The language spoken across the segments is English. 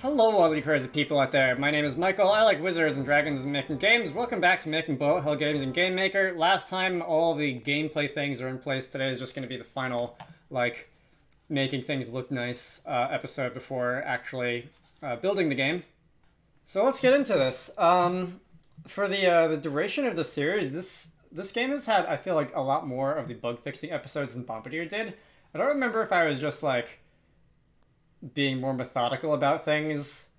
Hello, all you crazy people out there. My name is Michael. I like wizards and dragons and making games. Welcome back to Making Bullet Hell Games and Game Maker. Last time all the gameplay things are in place, today is just going to be the final, like, making things look nice episode before actually building the game. So let's get into this. For the duration of the series, this game has had, I feel like, a lot more of the bug fixing episodes than Bombardier did. I don't remember if I was just like being more methodical about things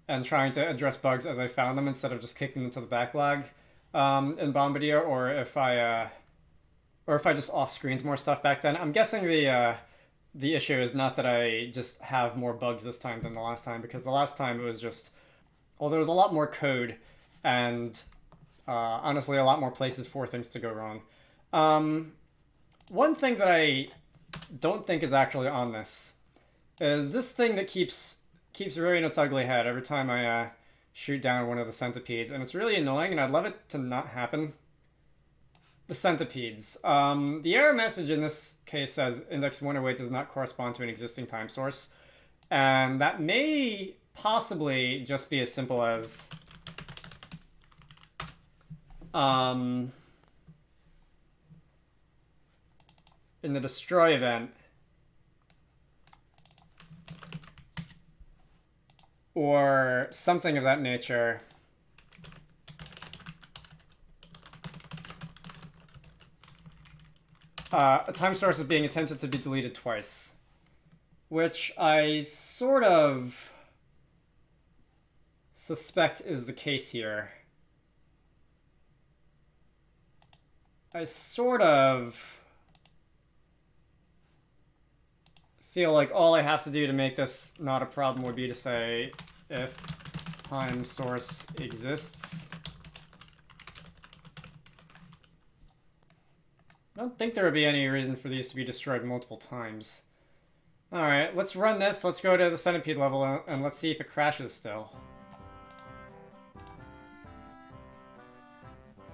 and trying to address bugs as I found them instead of just kicking them to the backlog in Bombardier, or if I just off-screened more stuff back then. I'm guessing the issue is not that I just have more bugs this time than the last time, because the last time it was just, well, there was a lot more code and honestly a lot more places for things to go wrong. One thing that I don't think is actually on this is this thing that keeps rearing its ugly head every time I shoot down one of the centipedes, and it's really annoying, and I'd love it to not happen. The centipedes. The error message in this case says index 108 does not correspond to an existing time source, and that may possibly just be as simple as in the destroy event, or something of that nature. A time source is being attempted to be deleted twice, which I sort of suspect is the case here. I sort of feel like all I have to do to make this not a problem would be to say if time source exists. I don't think there would be any reason for these to be destroyed multiple times. Alright, let's run this. Let's go to the centipede level and let's see if it crashes still.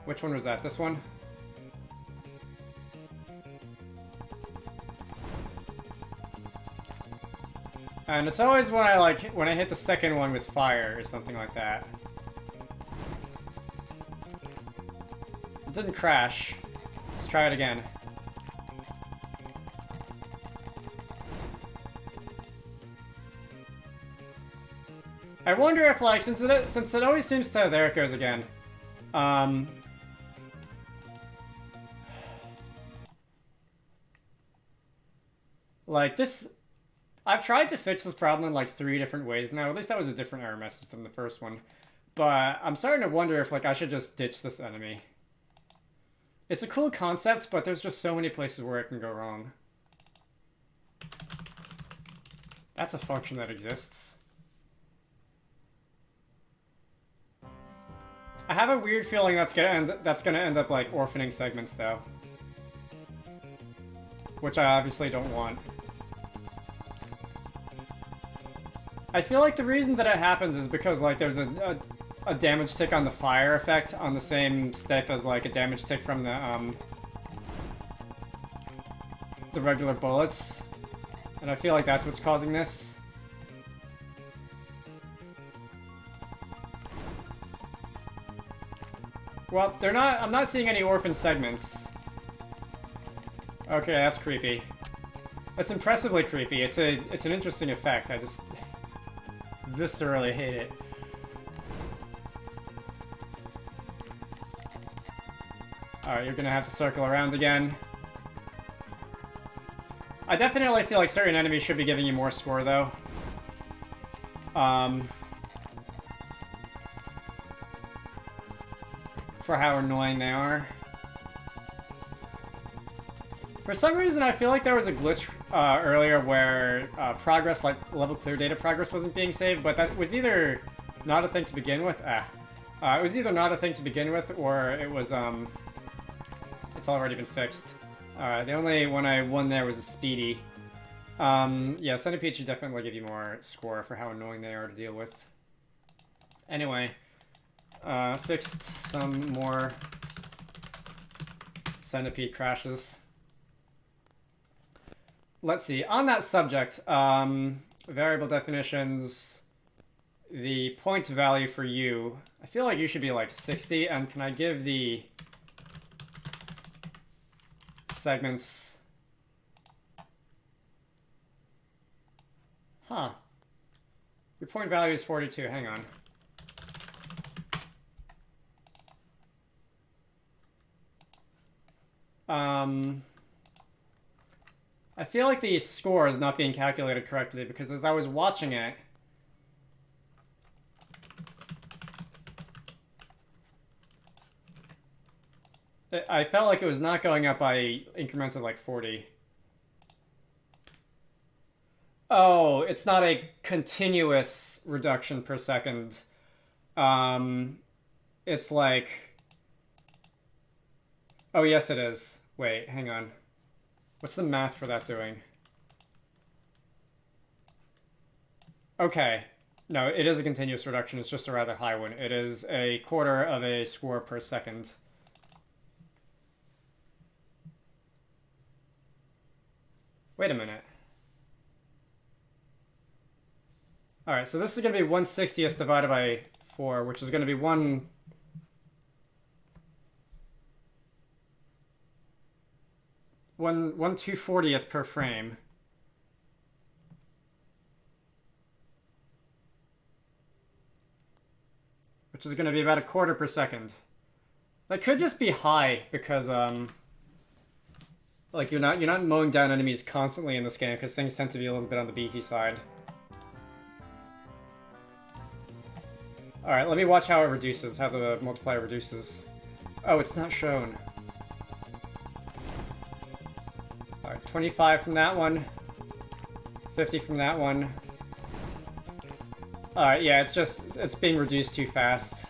Which one was that? This one? And it's always when I hit the second one with fire or something like that. It didn't crash. Let's try it again. I wonder if, like, since it always seems to, there it goes again. Like this, I've tried to fix this problem in like 3 different ways now. At least that was a different error message than the first one. But I'm starting to wonder if like I should just ditch this enemy. It's a cool concept, but there's just so many places where it can go wrong. That's a function that exists. I have a weird feeling that's gonna end up like orphaning segments though, which I obviously don't want. I feel like the reason that it happens is because like there's a damage tick on the fire effect on the same step as like a damage tick from the regular bullets, and I feel like that's what's causing this. Well, they're not. I'm not seeing any orphan segments. Okay, that's creepy. That's impressively creepy. It's an interesting effect. I just viscerally hate it. Alright, you're gonna have to circle around again. I definitely feel like certain enemies should be giving you more score, though. For how annoying they are. For some reason, I feel like there was a glitch earlier where progress, like level clear data progress, wasn't being saved, but that was either not a thing to begin with. It was either not a thing to begin with, or it was it's already been fixed. The only one I won there was a speedy. Yeah, centipede should definitely give you more score for how annoying they are to deal with. Anyway, fixed some more centipede crashes. Let's see, on that subject, variable definitions, the point value for you, I feel like you should be like 60, and can I give the segments... Huh. Your point value is 42, hang on. I feel like the score is not being calculated correctly because as I was watching it, I felt like it was not going up by increments of like 40. Oh, it's not a continuous reduction per second. It's like... Oh, yes, it is. Wait, hang on. What's the math for that doing? Okay. No, it is a continuous reduction. It's just a rather high one. It is a quarter of a score per second. Wait a minute. Alright, so this is going to be 1/60th divided by 4, which is going to be 1 2/40th per frame. Which is going to be about a quarter per second. That could just be high because like you're not mowing down enemies constantly in this game because things tend to be a little bit on the beefy side. Alright, let me watch how it reduces, how the multiplier reduces. Oh, it's not shown. Alright, 25 from that one. 50 from that one. Alright, yeah, it's being reduced too fast.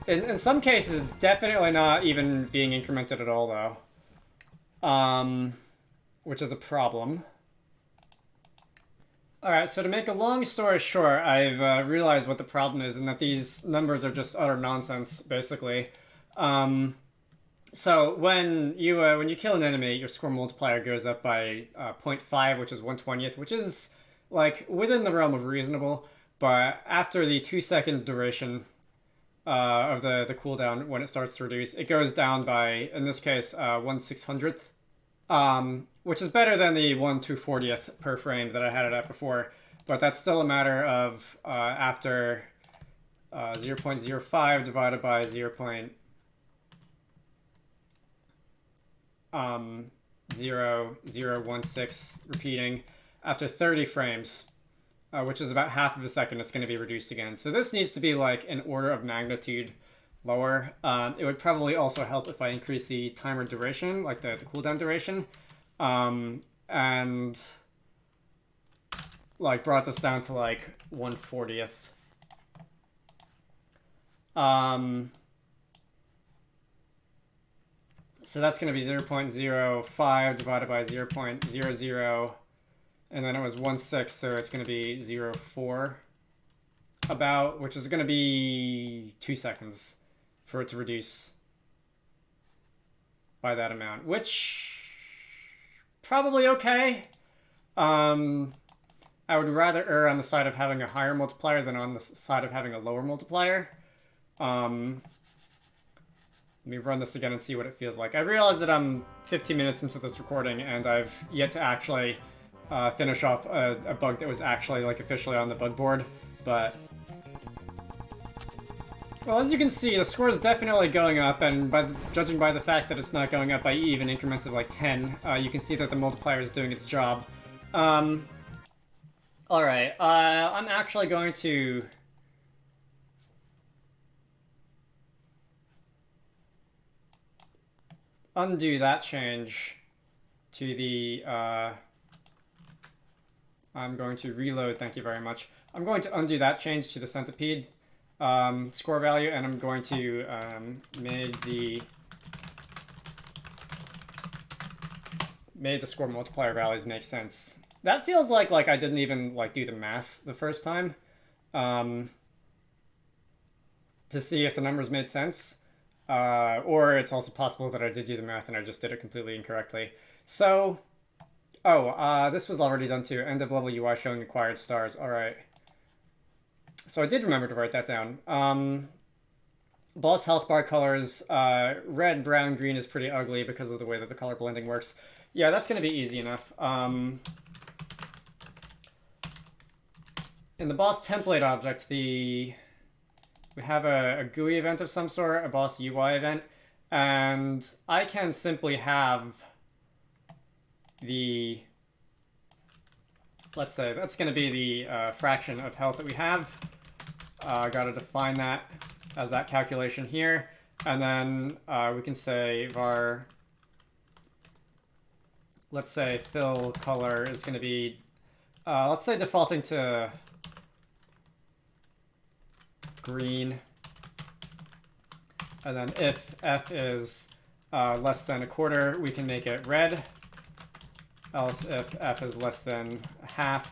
In some cases, it's definitely not even being incremented at all, though. Which is a problem. Alright, so to make a long story short, I've realized what the problem is, and that these numbers are just utter nonsense, basically. So when you kill an enemy, your score multiplier goes up by 0.5, which is 1/20th, which is, like, within the realm of reasonable, but after the 2-second duration of the cooldown, when it starts to reduce, it goes down by, in this case, 1/600th. Which is better than the 1/240th per frame that I had it at before, but that's still a matter of after 0.05 divided by 0.0016 repeating after 30 frames, which is about half of a second. It's going to be reduced again. So this needs to be like an order of magnitude lower. It would probably also help if I increase the timer duration, like the cooldown duration, and like brought this down to like 1/40th. So that's going to be 0.05 divided by 0.00, and then it was 1/6, so it's going to be 0.4 about, which is going to be 2 seconds for it to reduce by that amount, which probably okay. I would rather err on the side of having a higher multiplier than on the side of having a lower multiplier. Let me run this again and see what it feels like. I realize that I'm 15 minutes into this recording and I've yet to actually finish off a bug that was actually like officially on the bug board, but well, as you can see, the score is definitely going up, and judging by the fact that it's not going up by even increments of like 10, you can see that the multiplier is doing its job. Alright, I'm actually going to undo that change to the, I'm going to reload, thank you very much. I'm going to undo that change to the centipede score value, and I'm going to made the score multiplier values make sense. That feels like I didn't even like do the math the first time to see if the numbers made sense. Or it's also possible that I did do the math and I just did it completely incorrectly. So Oh, this was already done too. End of level UI showing acquired stars. All right. So I did remember to write that down. Boss health bar colors, red, brown, green is pretty ugly because of the way that the color blending works. Yeah, that's going to be easy enough. In the boss template object, we have a GUI event of some sort, a boss UI event, and I can simply have the, let's say, that's going to be the fraction of health that we have. Got to define that as that calculation here, and then we can say var, let's say fill color is going to be, let's say defaulting to green, and then if f is less than a quarter, we can make it red, else if f is less than half,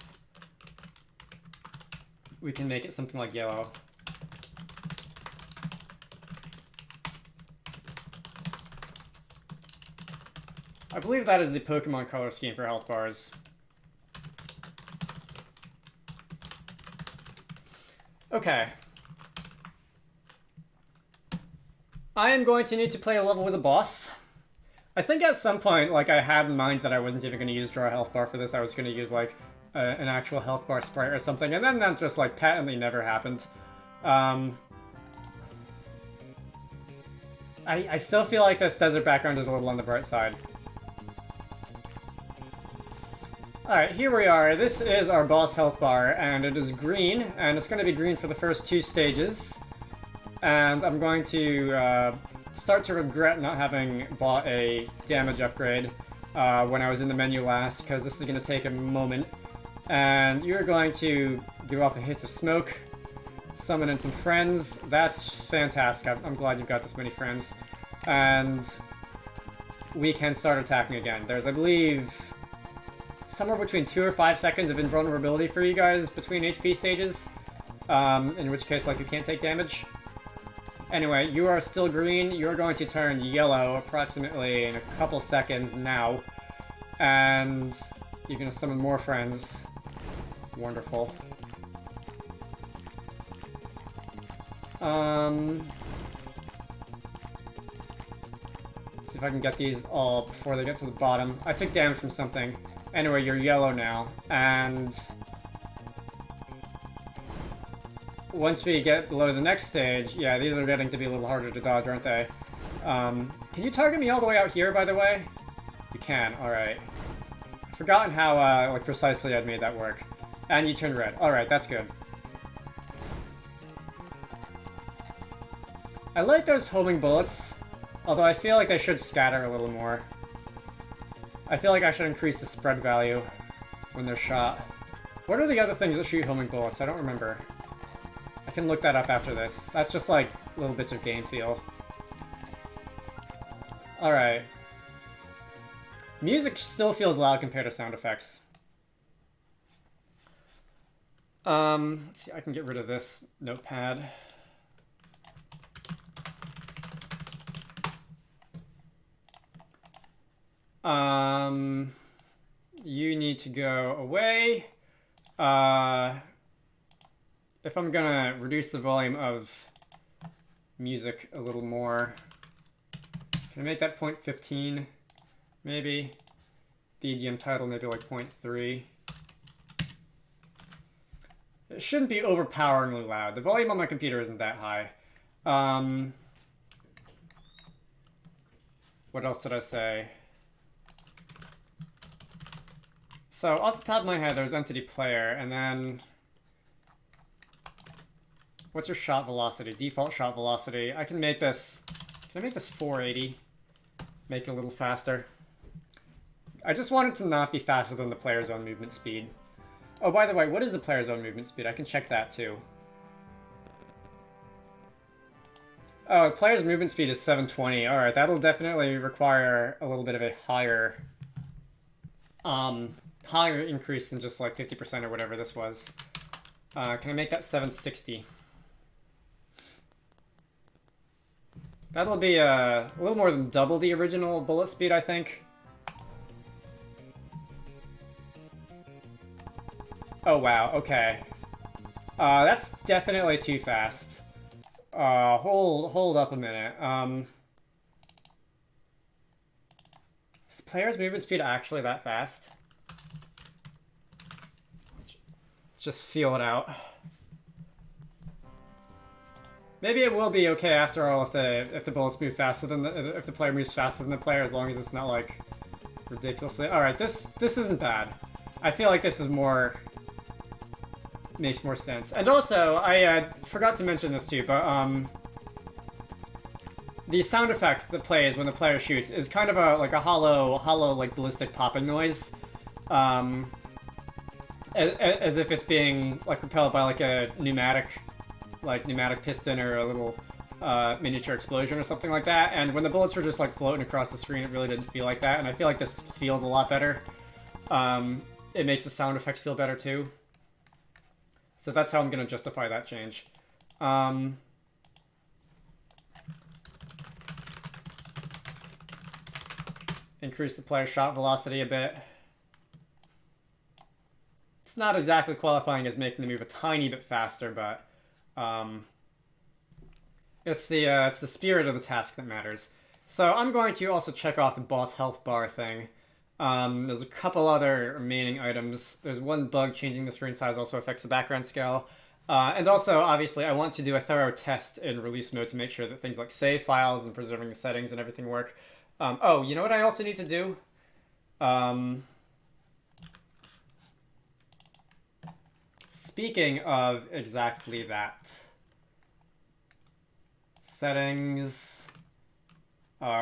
we can make it something like yellow. I believe that is the Pokemon color scheme for health bars. Okay. I am going to need to play a level with a boss. I think at some point, like, I had in mind that I wasn't even going to use draw a health bar for this. I was going to use, like, an actual health bar sprite or something, and then that just, like, patently never happened. I still feel like this desert background is a little on the bright side. Alright, here we are. This is our boss health bar, and it is green, and it's going to be green for the first 2 stages. And I'm going to start to regret not having bought a damage upgrade when I was in the menu last, because this is going to take a moment. And you're going to give off a hiss of smoke, summon in some friends. That's fantastic. I'm glad you've got this many friends. And we can start attacking again. There's, I believe, somewhere between 2 or 5 seconds of invulnerability for you guys between HP stages, in which case, like, you can't take damage. Anyway, you are still green. You're going to turn yellow approximately in a couple seconds now. And you're going to summon more friends. Wonderful. See if I can get these all before they get to the bottom. I took damage from something. Anyway, you're yellow now. And once we get below the next stage, yeah, these are getting to be a little harder to dodge, aren't they? Can you target me all the way out here, by the way? You can, alright. I've forgotten how, like, precisely I'd made that work. And you turn red. Alright, that's good. I like those homing bullets, although I feel like they should scatter a little more. I feel like I should increase the spread value when they're shot. What are the other things that shoot homing bullets? I don't remember. I can look that up after this. That's just like little bits of game feel. Alright. Music still feels loud compared to sound effects. Let's see, I can get rid of this notepad. You need to go away. If I'm gonna reduce the volume of music a little more, can I make that 0.15? Maybe. BGM title maybe like 0.3. It shouldn't be overpoweringly loud. The volume on my computer isn't that high. What else did I say? So off the top of my head, there's entity player, and then what's your shot velocity? Default shot velocity. I can make this. Can I make this 480? Make it a little faster. I just want it to not be faster than the player's own movement speed. Oh, by the way, what is the player's own movement speed? I can check that too. Oh, the player's movement speed is 720. Alright, that'll definitely require a little bit of a higher higher increase than just like 50% or whatever this was. Can I make that 760? That'll be a little more than double the original bullet speed, I think. Oh wow, okay. That's definitely too fast. Hold up a minute. Is the player's movement speed actually that fast? Let's just feel it out. Maybe it will be okay after all if the bullets move faster than if the player moves faster than the player, as long as it's not like ridiculously. All right, this isn't bad. I feel like this is more makes more sense. And also, I forgot to mention this too, but the sound effect that plays when the player shoots is kind of a hollow like ballistic popping noise, as if it's being like propelled by like a pneumatic piston or a little miniature explosion or something like that. And when the bullets were just like floating across the screen, it really didn't feel like that. And I feel like this feels a lot better. It makes the sound effect feel better too. So that's how I'm going to justify that change. Increase the player shot velocity a bit. It's not exactly qualifying as making the move a tiny bit faster, but it's the spirit of the task that matters. So I'm going to also check off the boss health bar thing. There's a couple other remaining items. There's one bug changing the screen size also affects the background scale. And also, obviously, I want to do a thorough test in release mode to make sure that things like save files and preserving the settings and everything work. Oh, you know what I also need to do? Speaking of exactly that. Settings.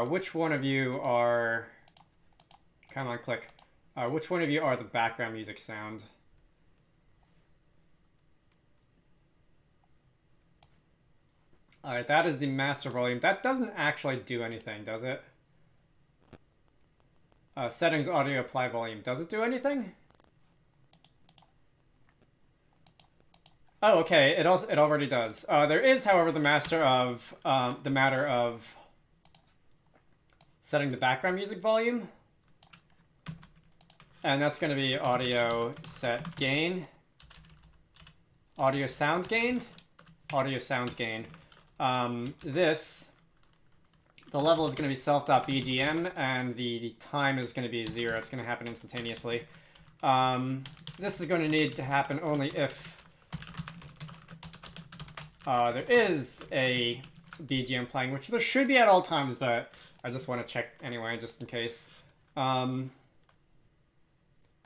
Which one of you are... Come on, click. Which one of you are the background music sound? Alright, that is the master volume. That doesn't actually do anything, does it? Settings, audio, apply volume. Does it do anything? Oh, okay. It already does. There is, however, the matter of setting the background music volume. And that's going to be audio set gain. Audio sound gained. Audio sound gain. The level is going to be self.bgm, and the time is going to be 0. It's going to happen instantaneously. This is going to need to happen only if there is a BGM playing, which there should be at all times, but I just want to check anyway, just in case.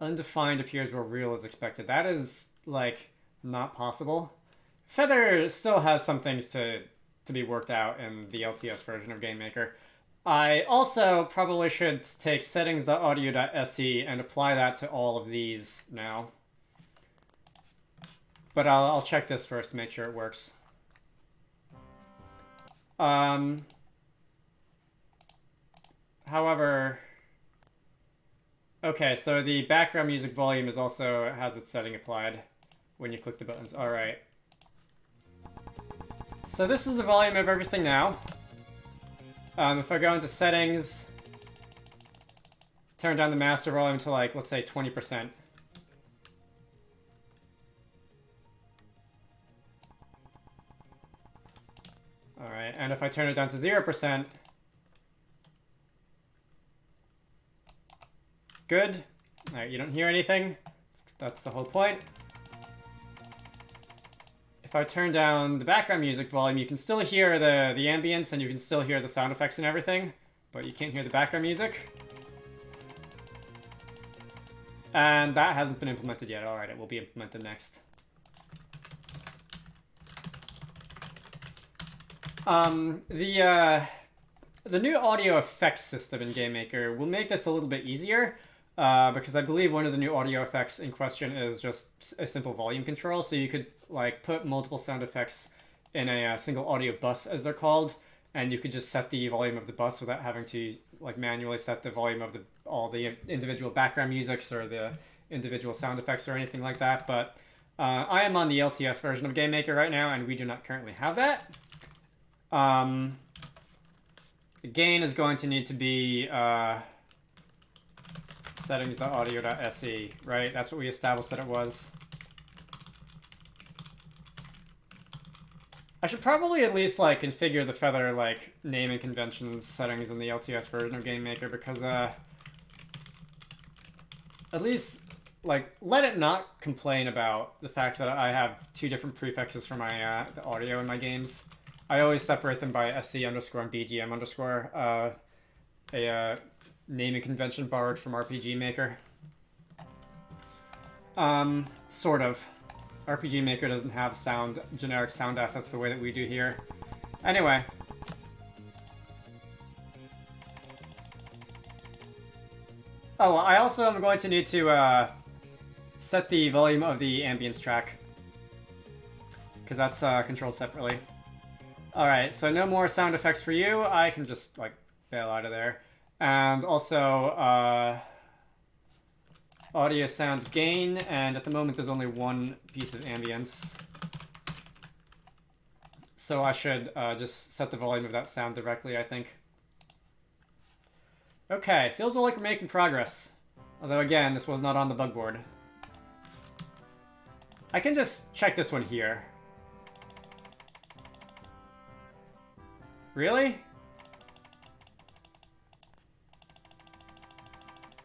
Undefined appears where real is expected. That is, like, not possible. Feather still has some things to be worked out in the LTS version of GameMaker. I also probably should take settings.audio.se and apply that to all of these now. But I'll check this first to make sure it works. However... Okay, so the background music volume is also has its setting applied when you click the buttons. Alright. So this is the volume of everything now. If I go into settings, turn down the master volume to, like, let's say 20%. Alright, and if I turn it down to 0%, good. Alright, you don't hear anything. That's the whole point. If I turn down the background music volume, you can still hear the ambience and you can still hear the sound effects and everything, but you can't hear the background music. And that hasn't been implemented yet. Alright, it will be implemented next. The new audio effects system in GameMaker will make this a little bit easier. Because I believe one of the new audio effects in question is just a simple volume control. So you could, like, put multiple sound effects in a single audio bus, as they're called, and you could just set the volume of the bus without having to, like, manually set the volume of all the individual background musics or the individual sound effects or anything like that. But I am on the LTS version of GameMaker right now, and we do not currently have that. The gain is going to need to be settings.audio.se, right? That's what we established that it was. I should probably at least like configure the feather like naming conventions settings in the LTS version of GameMaker because at least like let it not complain about the fact that I have two different prefixes for my the audio in my games. I always separate them by SC underscore and BGM underscore, a naming convention borrowed from RPG Maker. Sort of. RPG Maker doesn't have generic sound assets the way that we do here. Anyway. Oh, I also am going to need to set the volume of the ambience track, because that's controlled separately. Alright, so no more sound effects for you. I can just, like, bail out of there. And also, audio sound gain, and at the moment there's only one piece of ambience. So I should just set the volume of that sound directly, I think. Okay, feels like we're making progress. Although again, this was not on the bug board. I can just check this one here. Really?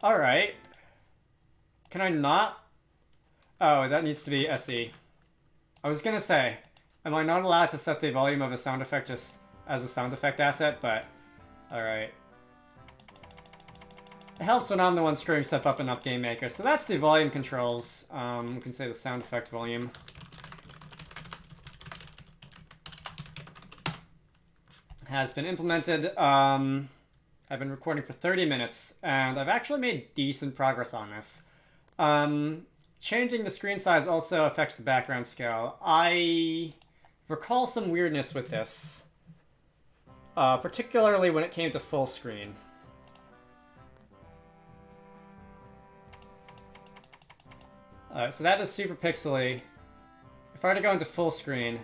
Alright. Can I not? Oh, that needs to be SE. I was gonna say, am I not allowed to set the volume of a sound effect just as a sound effect asset, but alright. It helps when I'm the one screwing stuff up in Up Game Maker. So that's the volume controls. We can say the sound effect volume. Has been implemented. I've been recording for 30 minutes, and I've actually made decent progress on this. Changing the screen size also affects the background scale. I recall some weirdness with this, particularly when it came to full screen. So that is super pixely. If I were to go into full screen,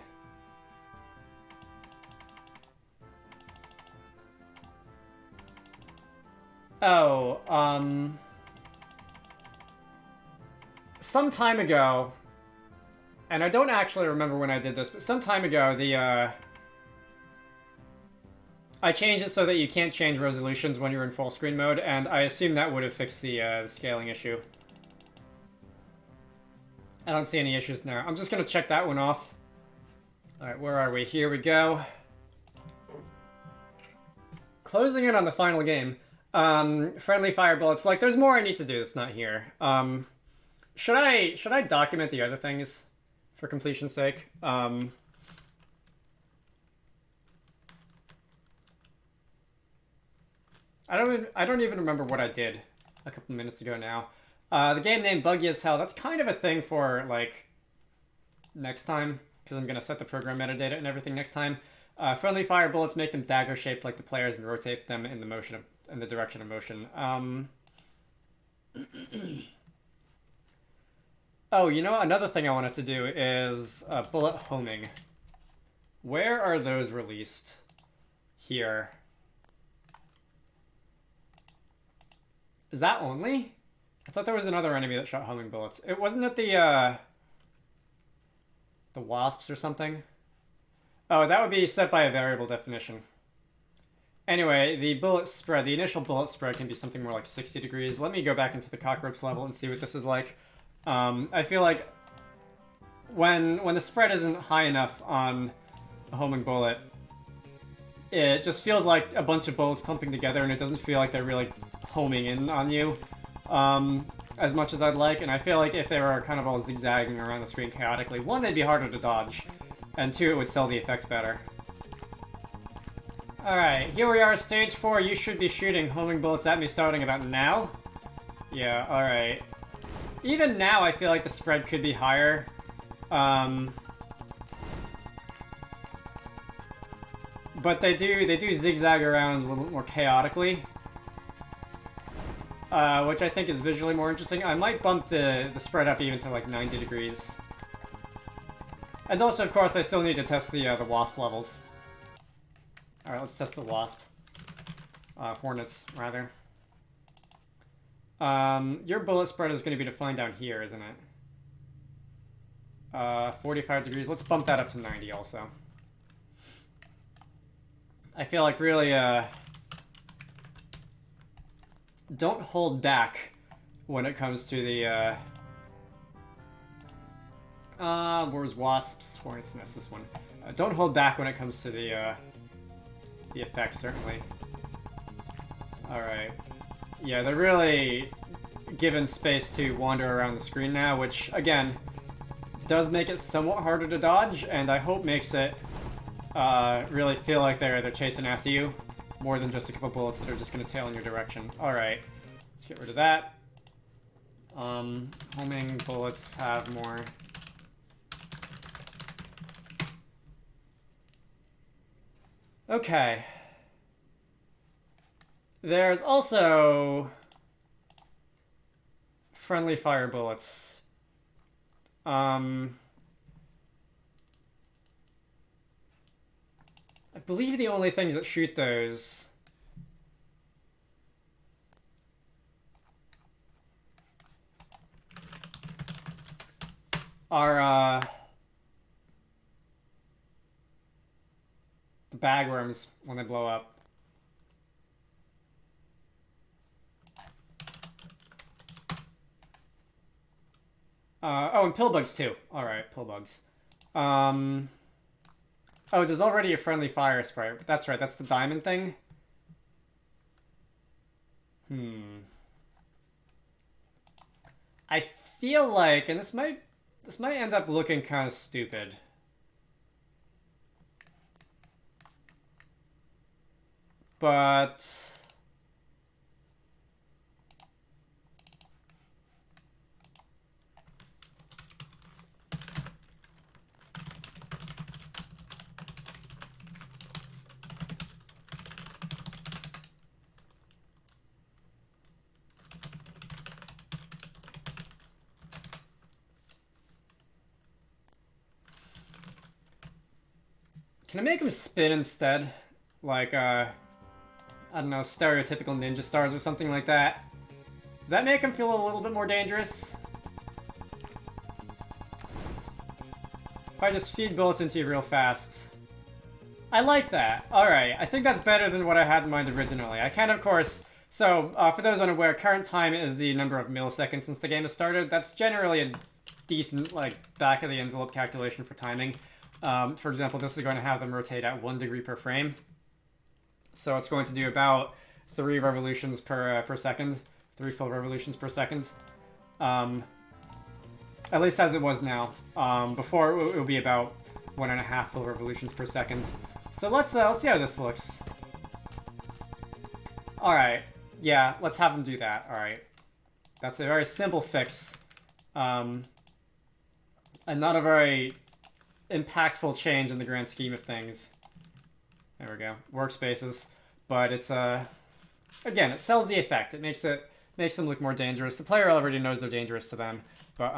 some time ago, and I don't actually remember when I did this, but some time ago, I changed it so that you can't change resolutions when you're in full screen mode, and I assume that would have fixed the scaling issue. I don't see any issues now. I'm just gonna check that one off. Alright, where are we? Here we go. Closing in on the final game. Friendly fire bullets. Like, there's more I need to do that's not here. Should I document the other things for completion's sake? I don't even remember what I did a couple minutes ago now. The game name Buggy as Hell, that's kind of a thing for, like, next time, because I'm going to set the program metadata and everything next time. Friendly fire bullets make them dagger-shaped like the players and rotate them in the direction of motion. Oh, you know what? Another thing I wanted to do is bullet homing. Where are those released? Here. Is that only? I thought there was another enemy that shot homing bullets. It wasn't it the wasps or something? Oh, that would be set by a variable definition. Anyway, the bullet spread, the initial bullet spread can be something more like 60 degrees. Let me go back into the cockroach level and see what this is like. I feel like when the spread isn't high enough on a homing bullet, it just feels like a bunch of bullets clumping together, and it doesn't feel like they're really homing in on you as much as I'd like. And I feel like if they were kind of all zigzagging around the screen chaotically, one, they'd be harder to dodge, and two, it would sell the effect better. Alright, here we are, stage 4. You should be shooting homing bullets at me starting about now. Yeah, alright. Even now, I feel like the spread could be higher. But they do zigzag around a little more chaotically. Which I think is visually more interesting. I might bump the spread up even to like 90 degrees. And also, of course, I still need to test the wasp levels. Alright, let's test the wasp. Hornets, rather. Your bullet spread is going to be defined down here, isn't it? 45 degrees. Let's bump that up to 90 also. I feel like really, don't hold back when it comes to the, where's wasps? Hornet's nest, this one. Don't hold back when it comes to the effects, certainly. Alright. Yeah, they're really given space to wander around the screen now, which, again, does make it somewhat harder to dodge, and I hope makes it really feel like they're chasing after you, more than just a couple bullets that are just going to tail in your direction. Alright, let's get rid of that. Homing bullets have more. Okay. There's also friendly fire bullets. I believe the only things that shoot those are the bagworms when they blow up. Oh, and pillbugs too. Alright, pillbugs. Oh, there's already a friendly fire spray. That's right, that's the diamond thing. I feel like, and this might end up looking kind of stupid. But can I make him spin instead? Like, I don't know, stereotypical ninja stars or something like that? Does that make him feel a little bit more dangerous? If I just feed bullets into you real fast. I like that. Alright, I think that's better than what I had in mind originally. I can, of course... So, for those unaware, current time is the number of milliseconds since the game has started. That's generally a decent, like, back-of-the-envelope calculation for timing. For example, this is going to have them rotate at 1 degree per frame. So it's going to do about 3 revolutions per second. 3 full revolutions per second. At least as it was now. Before, it would be about 1.5 full revolutions per second. So let's see how this looks. Alright. Yeah, let's have them do that. Alright. That's a very simple fix. And not a very impactful change in the grand scheme of things. There we go. Workspaces. But it's, again, it sells the effect. It makes them look more dangerous. The player already knows they're dangerous to them. But,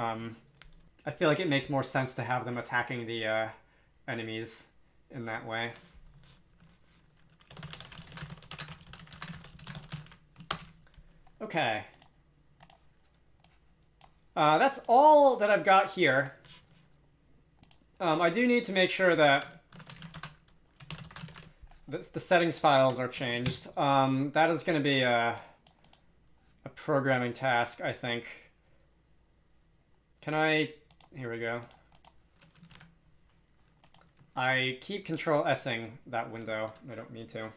I feel like it makes more sense to have them attacking the, enemies in that way. Okay. That's all that I've got here. I do need to make sure that the settings files are changed. That is going to be a programming task, I think. Can I... Here we go. I keep Control-S-ing that window. I don't need to.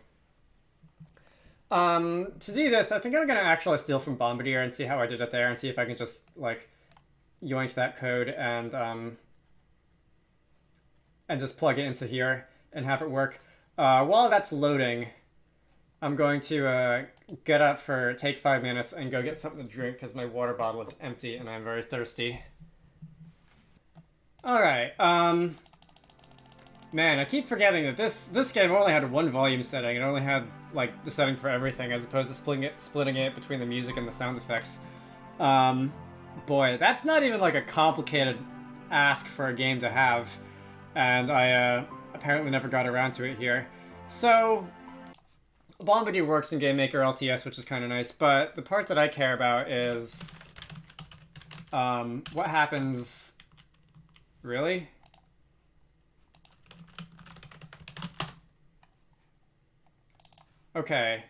To do this, I think I'm going to actually steal from Bombardier and see how I did it there and see if I can just, like, yoink that code and just plug it into here and have it work. While that's loading, I'm going to get up take 5 minutes and go get something to drink because my water bottle is empty and I'm very thirsty. Alright, man, I keep forgetting that this game only had 1 volume setting. It only had, like, the setting for everything as opposed to splitting it between the music and the sound effects. Boy, that's not even, like, a complicated ask for a game to have. And I, apparently never got around to it here. So, Bombardier works in GameMaker LTS, which is kind of nice, but the part that I care about is... what happens... Really? Okay.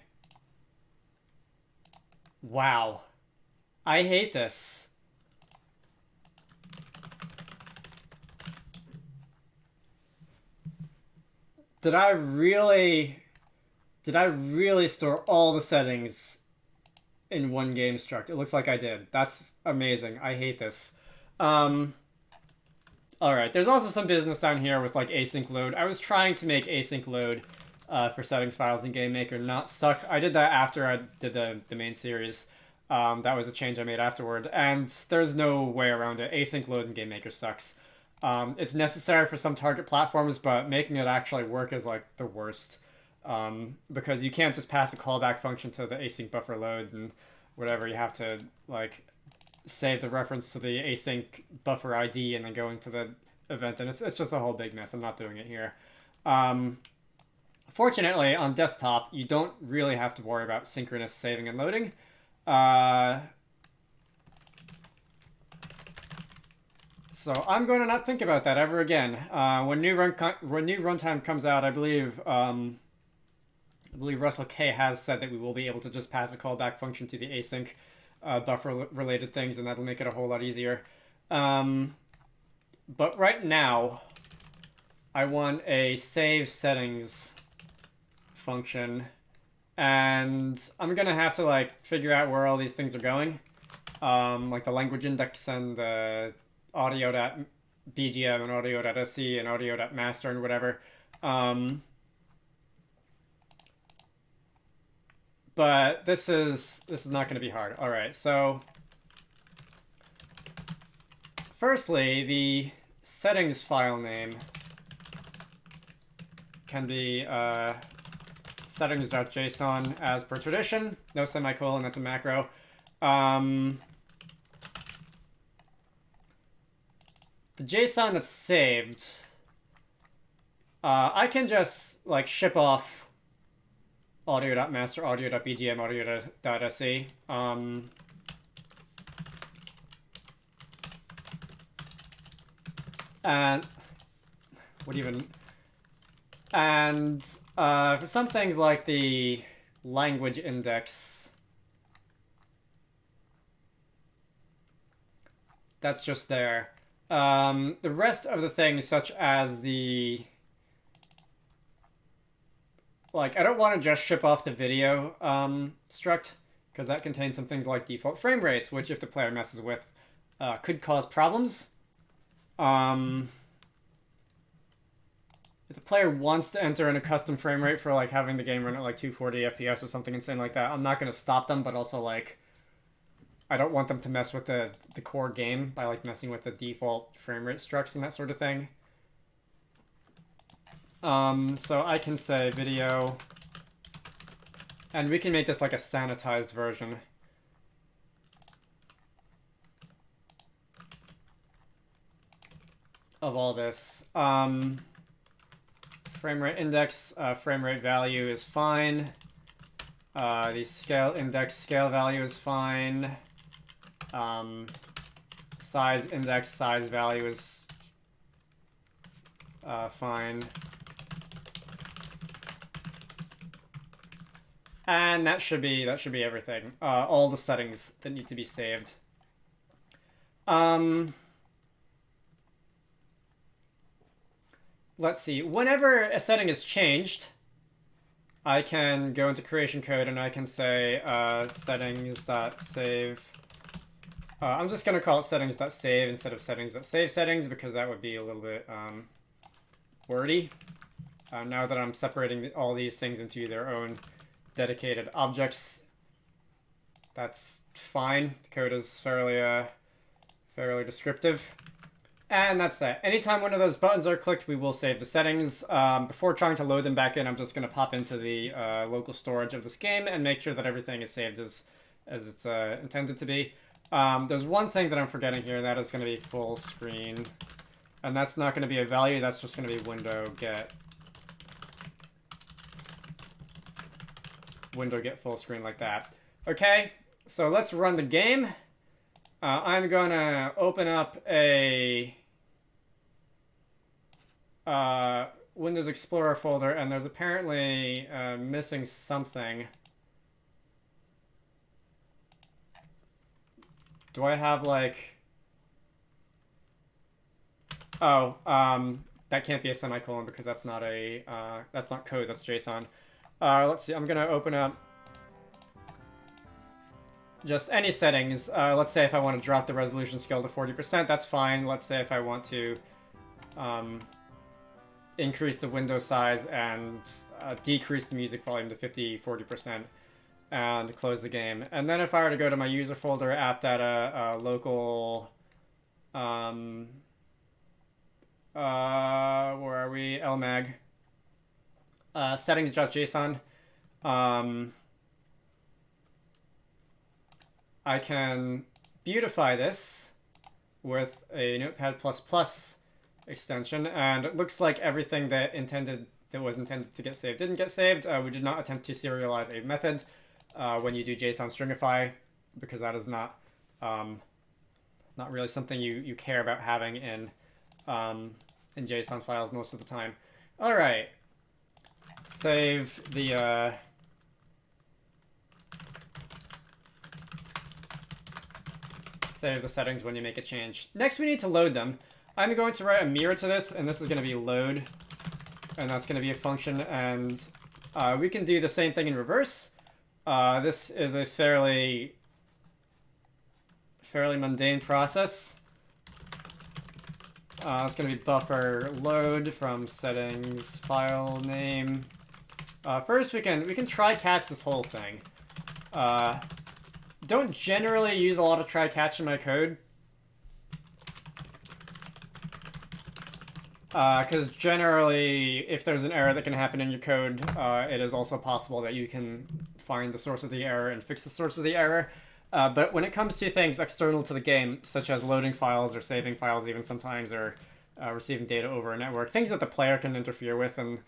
Wow. I hate this. Did I really store all the settings in one game struct? It looks like I did. That's amazing. I hate this. Alright, there's also some business down here with like async load. I was trying to make async load for settings files in GameMaker not suck. I did that after I did the main series. That was a change I made afterward, and there's no way around it. Async load in GameMaker sucks. It's necessary for some target platforms, but making it actually work is like the worst. Because you can't just pass a callback function to the async buffer load and whatever. You have to like save the reference to the async buffer ID and then go into the event, and it's just a whole big mess. I'm not doing it here. Fortunately, on desktop, you don't really have to worry about synchronous saving and loading. So I'm going to not think about that ever again. When new runtime comes out, I believe Russell K has said that we will be able to just pass a callback function to the async buffer related things, and that'll make it a whole lot easier. But right now, I want a save settings function, and I'm gonna have to like figure out where all these things are going, like the language index and the audio.bgm and audio.sc and audio.master and whatever. But this is not going to be hard. All right, so firstly, the settings file name can be settings.json as per tradition. No semicolon, that's a macro. The JSON that's saved, I can just like ship off audio.master, audio.bgm, audio.sc. And what even? And for some things like the language index, that's just there. The rest of the things, such as the like, I don't want to just ship off the video struct, because that contains some things like default frame rates, which if the player messes with, could cause problems. If the player wants to enter in a custom frame rate for like having the game run at like 240 FPS or something insane like that, I'm not going to stop them, but also like, I don't want them to mess with the core game by like messing with the default frame rate structs and that sort of thing. So I can say video, and we can make this like a sanitized version. Of all this. Frame rate index, frame rate value is fine. The scale index, scale value is fine. Size index, size value is fine. And that should be everything. All the settings that need to be saved. Let's see. Whenever a setting is changed, I can go into creation code and I can say settings.save. I'm just going to call it settings.save instead of settings.save settings, because that would be a little bit wordy. Now that I'm separating all these things into their own dedicated objects, that's fine. The code is fairly descriptive. And that's that. Anytime one of those buttons are clicked, we will save the settings. Before trying to load them back in, I'm just going to pop into the local storage of this game and make sure that everything is saved as it's intended to be. There's one thing that I'm forgetting here, and that is going to be full screen. And that's not going to be a value, that's just going to be window get full screen like that. Okay, so let's run the game. I'm going to open up a Windows Explorer folder, and there's apparently missing something. Do I have like... Oh, that can't be a semicolon because that's not a, that's not code, that's JSON. Let's see, I'm gonna open up just any settings. Let's say if I want to drop the resolution scale to 40%, that's fine. Let's say if I want to increase the window size and decrease the music volume to 40%, and close the game. And then if I were to go to my user folder, app data, local, where are we? LMAG, settings.json. I can beautify this with a Notepad++ extension, and it looks like everything that was intended to get saved didn't get saved. We did not attempt to serialize a method when you do JSON stringify, because that is not really something you care about having in JSON files most of the time. All right, save the settings when you make a change. Next, we need to load them. I'm going to write a mirror to this, and this is going to be load, and that's going to be a function, and we can do the same thing in reverse. This is a fairly mundane process. It's going to be buffer load from settings file name. First, we can try catch this whole thing. Don't generally use a lot of try catch in my code, because generally, if there's an error that can happen in your code, it is also possible that you can find the source of the error and fix the source of the error. But when it comes to things external to the game, such as loading files or saving files even sometimes, or receiving data over a network, things that the player can interfere with and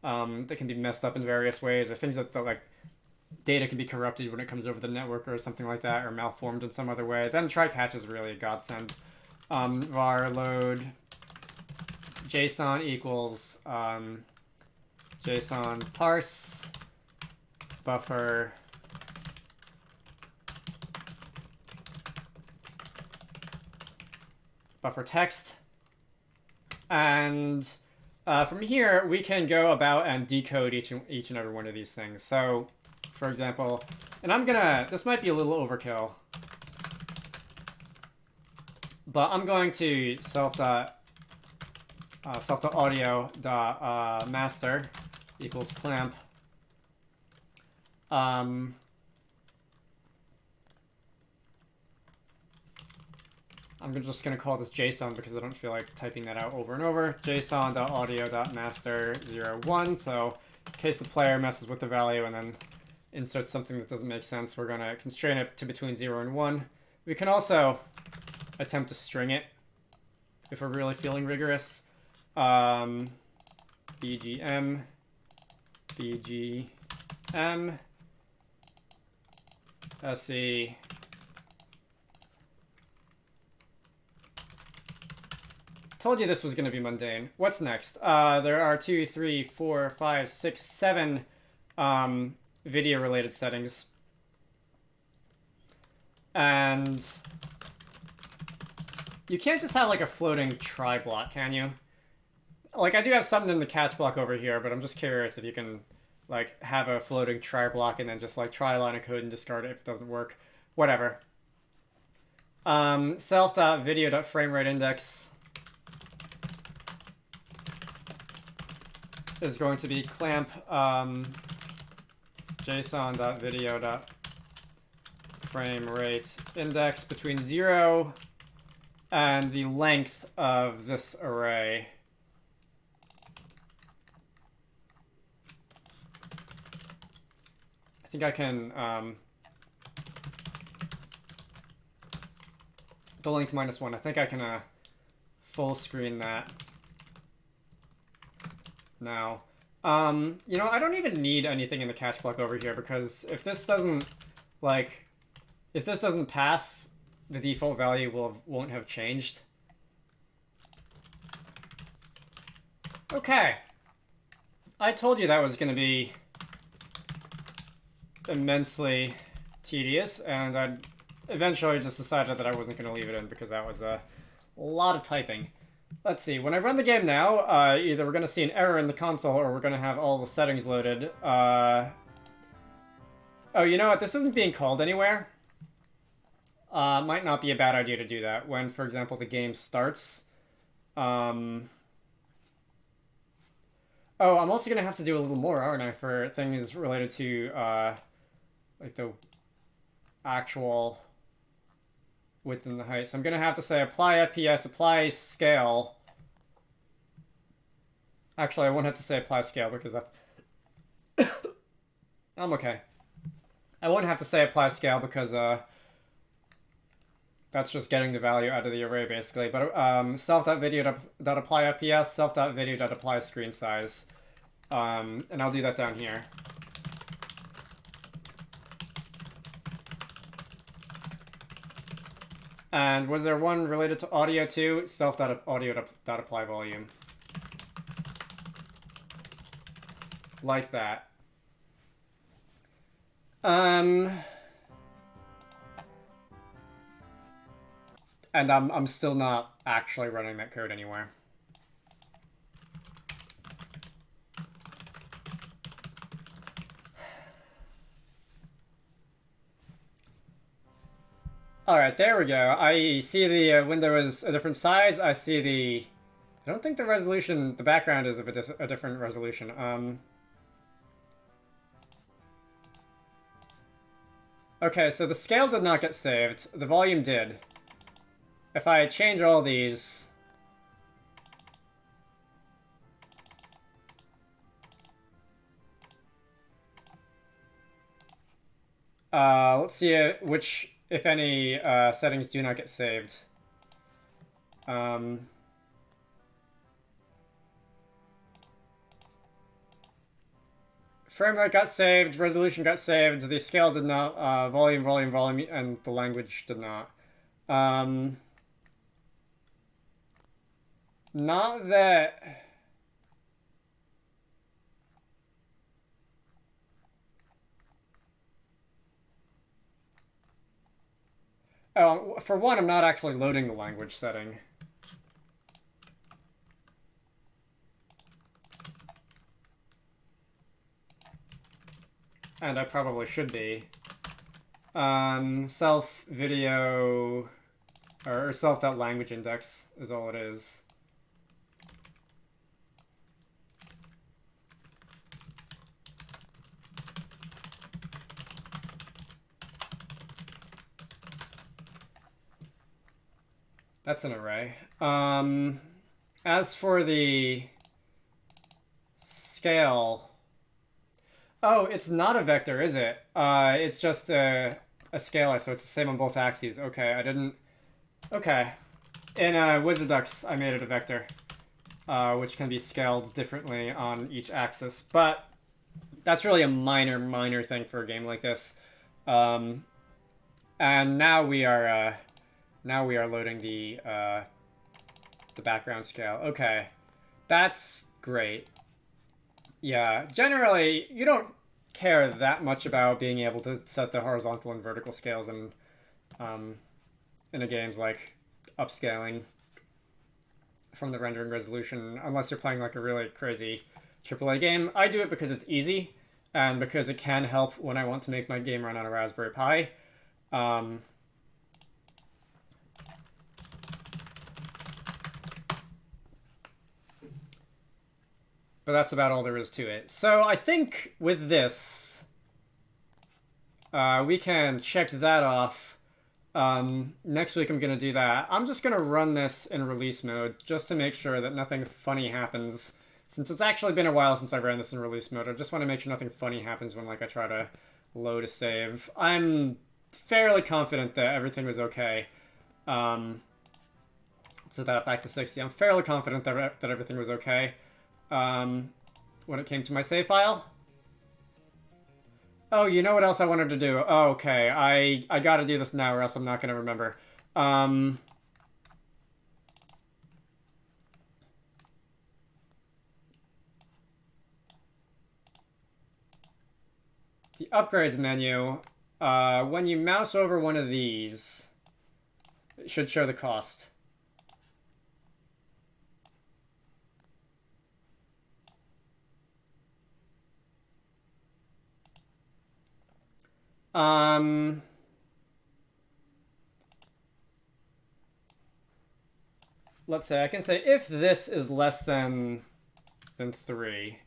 that can be messed up in various ways, or things that like data can be corrupted when it comes over the network or something like that, or malformed in some other way, then try catch is really a godsend. Var load JSON equals JSON parse buffer text, and from here we can go about and decode each and every one of these things. So, for example, and this might be a little overkill, but I'm going to self.audio.master equals clamp. I'm just going to call this JSON because I don't feel like typing that out over and over. JSON.audio.master01. So in case the player messes with the value and then inserts something that doesn't make sense, we're going to constrain it to between 0 and 1. We can also attempt to string it if we're really feeling rigorous. BGM, SE, told you this was going to be mundane. What's next? There are 2, 3, 4, 5, 6, 7 video-related settings. And you can't just have like a floating try block, can you? Like, I do have something in the catch block over here, but I'm just curious if you can like have a floating try block and then just like try a line of code and discard it if it doesn't work. Whatever. Self.video.framerate.index is going to be clamp json.video.framerate.index between 0 and the length of this array. I think I can the length -1. I think I can full screen that now. You know, I don't even need anything in the catch block over here, because if this doesn't pass, the default value won't have changed. Okay. I told you that was going to be immensely tedious, and I eventually just decided that I wasn't going to leave it in because that was a lot of typing. Let's see, when I run the game now, either we're going to see an error in the console or we're going to have all the settings loaded. Oh, you know what? This isn't being called anywhere. Might not be a bad idea to do that when, for example, the game starts. Oh, I'm also going to have to do a little more, aren't I, for things related to, like, the actual width and the height. So I'm going to have to say apply FPS, apply scale. Actually, I won't have to say apply scale because that's... I'm okay. I won't have to say apply scale because, that's just getting the value out of the array, basically. But self.video.apply FPS, self.video.apply screen size. And I'll do that down here. And was there one related to audio too? Self.audio.apply volume. Like that. And I'm still not actually running that code anywhere. Alright, there we go. I see the window is a different size. I see the... I don't think the resolution... The background is of a different resolution. Okay, so the scale did not get saved. The volume did. If I change all these... let's see which, if any, settings do not get saved. Frame rate got saved, resolution got saved, the scale did not, volume, and the language did not. Not that... Oh, for one, I'm not actually loading the language setting. And I probably should be. Self video... Or self.language index is all it is. That's an array. As for the scale... Oh, it's not a vector, is it? It's just a scalar, so it's the same on both axes. Okay, I didn't... Okay. In WizardDux, I made it a vector, which can be scaled differently on each axis. But that's really a minor thing for a game like this. And now we are loading the background scale. Okay, that's great. Yeah, generally, you don't care that much about being able to set the horizontal and vertical scales in the games like upscaling from the rendering resolution, unless you're playing like a really crazy AAA game. I do it because it's easy, and because it can help when I want to make my game run on a Raspberry Pi. But that's about all there is to it. So I think with this, we can check that off. Next week I'm going to do that. I'm just going to run this in release mode just to make sure that nothing funny happens. Since it's actually been a while since I ran this in release mode, I just want to make sure nothing funny happens when I try to load a save. I'm fairly confident that everything was okay. Set that back to 60. I'm fairly confident that everything was okay. When it came to my save file. Oh, you know what else I wanted to do? Oh, okay, I gotta do this now or else I'm not gonna remember. the upgrades menu, when you mouse over one of these, it should show the cost. Let's say I can say if this is less than 3.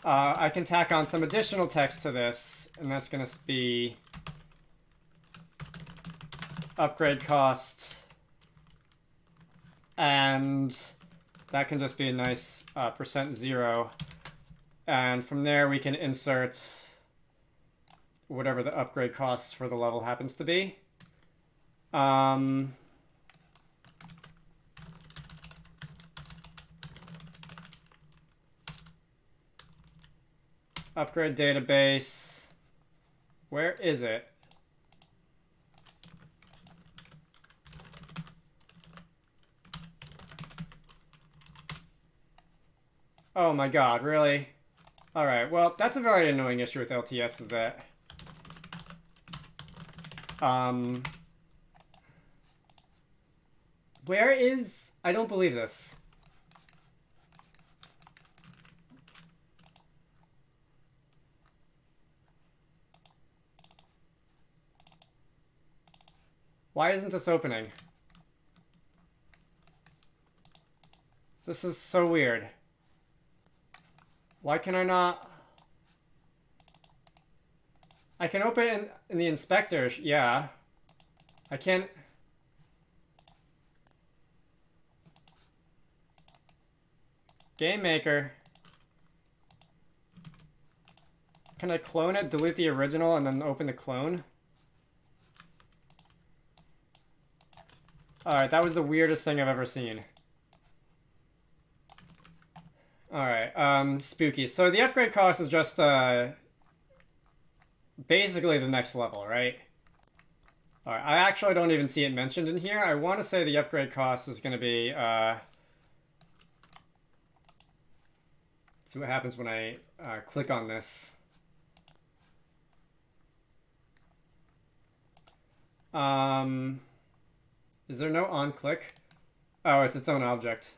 I can tack on some additional text to this, and that's going to be upgrade cost, and that can just be a nice %0. And from there we can insert whatever the upgrade cost for the level happens to be. Upgrade database. Where is it? Oh my god, really? Alright, well, that's a very annoying issue with LTS, is that where is... I don't believe this. Why isn't this opening? This is so weird. Why can I not... I can open it in the inspector, yeah. I can't... Game Maker. Can I clone it, delete the original, and then open the clone? Alright, that was the weirdest thing I've ever seen. Alright, spooky. So the upgrade cost is just, basically the next level, right? Alright, I actually don't even see it mentioned in here. I want to say the upgrade cost is going to be, see what happens when I click on this. Is there no on click? Oh, it's its own object.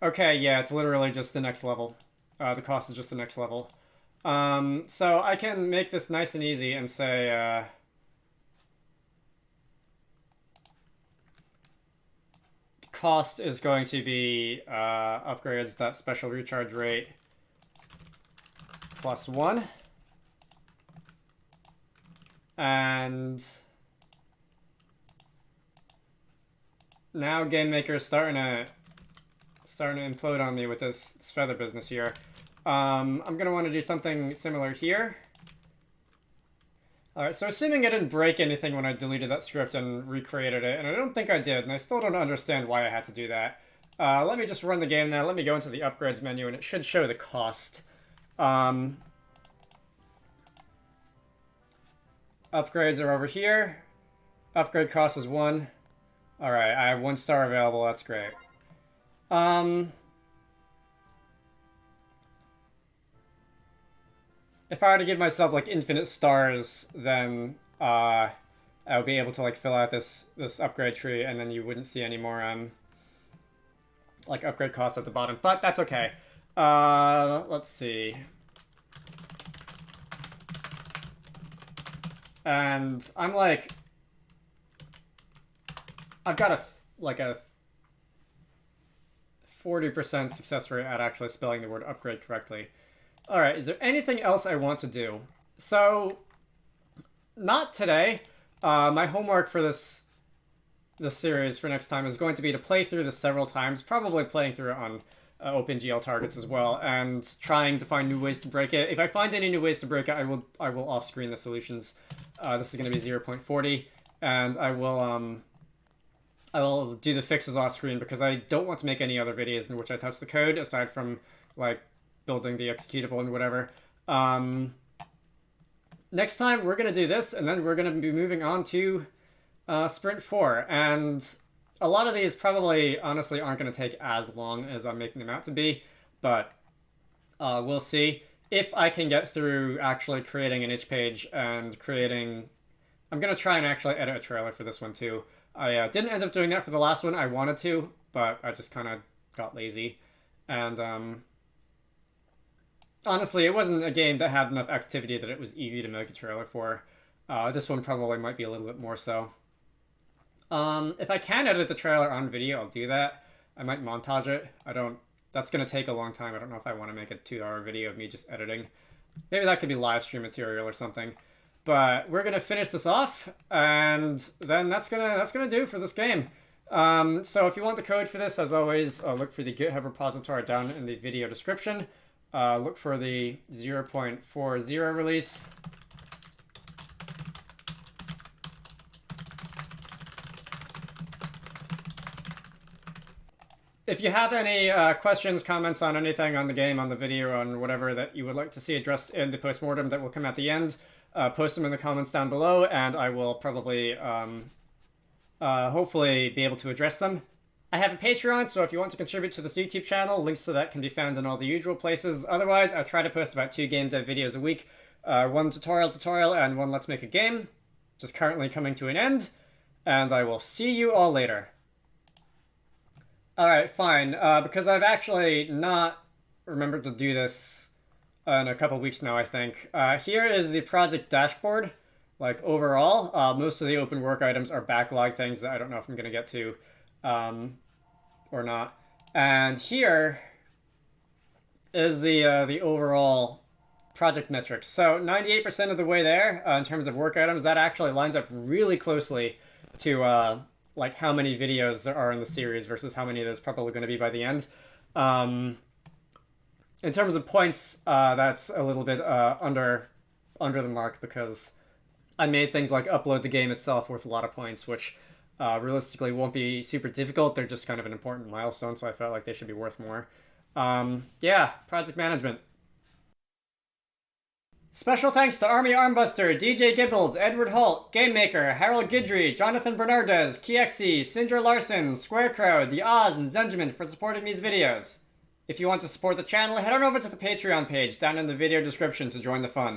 Okay, yeah, it's literally just the next level. The cost is just the next level. So I can make this nice and easy and say, cost is going to be upgrades.special recharge rate +1. And now Game Maker is starting to implode on me with this feather business here. I'm gonna want to do something similar here. Alright, so assuming I didn't break anything when I deleted that script and recreated it, and I don't think I did, and I still don't understand why I had to do that. Let me just run the game now. Let me go into the upgrades menu, and it should show the cost. Upgrades are over here. Upgrade cost is 1. Alright, I have 1 star available. That's great. If I were to give myself, like, infinite stars, then, I would be able to, like, fill out this upgrade tree, and then you wouldn't see any more, like, upgrade costs at the bottom. But that's okay. Let's see. And I'm like... I've got a 40% success rate at actually spelling the word upgrade correctly. Alright, is there anything else I want to do? So, not today. My homework for this series for next time is going to be to play through this several times, probably playing through it on OpenGL targets as well, and trying to find new ways to break it. If I find any new ways to break it, I will off-screen the solutions. This is going to be 0.40, and I will do the fixes off-screen because I don't want to make any other videos in which I touch the code, aside from, like, building the executable and whatever. next time we're going to do this, and then we're going to be moving on to Sprint 4. And a lot of these probably, honestly, aren't going to take as long as I'm making them out to be, but we'll see. If I can get through actually creating an itch page and creating... I'm going to try and actually edit a trailer for this one too. I didn't end up doing that for the last one. I wanted to, but I just kind of got lazy. And honestly, it wasn't a game that had enough activity that it was easy to make a trailer for. This one probably might be a little bit more so. If I can edit the trailer on video, I'll do that. I might montage it. That's going to take a long time. I don't know if I want to make a 2-hour video of me just editing. Maybe that could be live stream material or something. But we're going to finish this off, and then that's gonna do for this game. So if you want the code for this, as always, look for the GitHub repository down in the video description. Look for the 0.40 release. If you have any questions, comments on anything on the game, on the video, on whatever that you would like to see addressed in the postmortem that will come at the end, post them in the comments down below, and I will probably, hopefully, be able to address them. I have a Patreon, so if you want to contribute to this YouTube channel, links to that can be found in all the usual places. Otherwise, I try to post about 2 game dev videos a week. One tutorial, and one Let's Make a Game, which is currently coming to an end. And I will see you all later. Alright, fine. Because I've actually not remembered to do this in a couple weeks now, I think. Here is the project dashboard. Like, overall, most of the open work items are backlog things that I don't know if I'm going to get to or not. And here is the overall project metrics. So 98% of the way there in terms of work items, that actually lines up really closely to like how many videos there are in the series versus how many there's probably going to be by the end. In terms of points, that's a little bit under the mark because I made things like upload the game itself worth a lot of points, which realistically won't be super difficult. They're just kind of an important milestone, so I felt like they should be worth more. Yeah, project management. Special thanks to Army Armbuster, DJ Gibbles, Edward Holt, Game Maker, Harold Guidry, Jonathan Bernardez, Kiexi, Sindra Larson, Squarecrowd, The Oz, and Zenjamin for supporting these videos. If you want to support the channel, head on over to the Patreon page down in the video description to join the fun.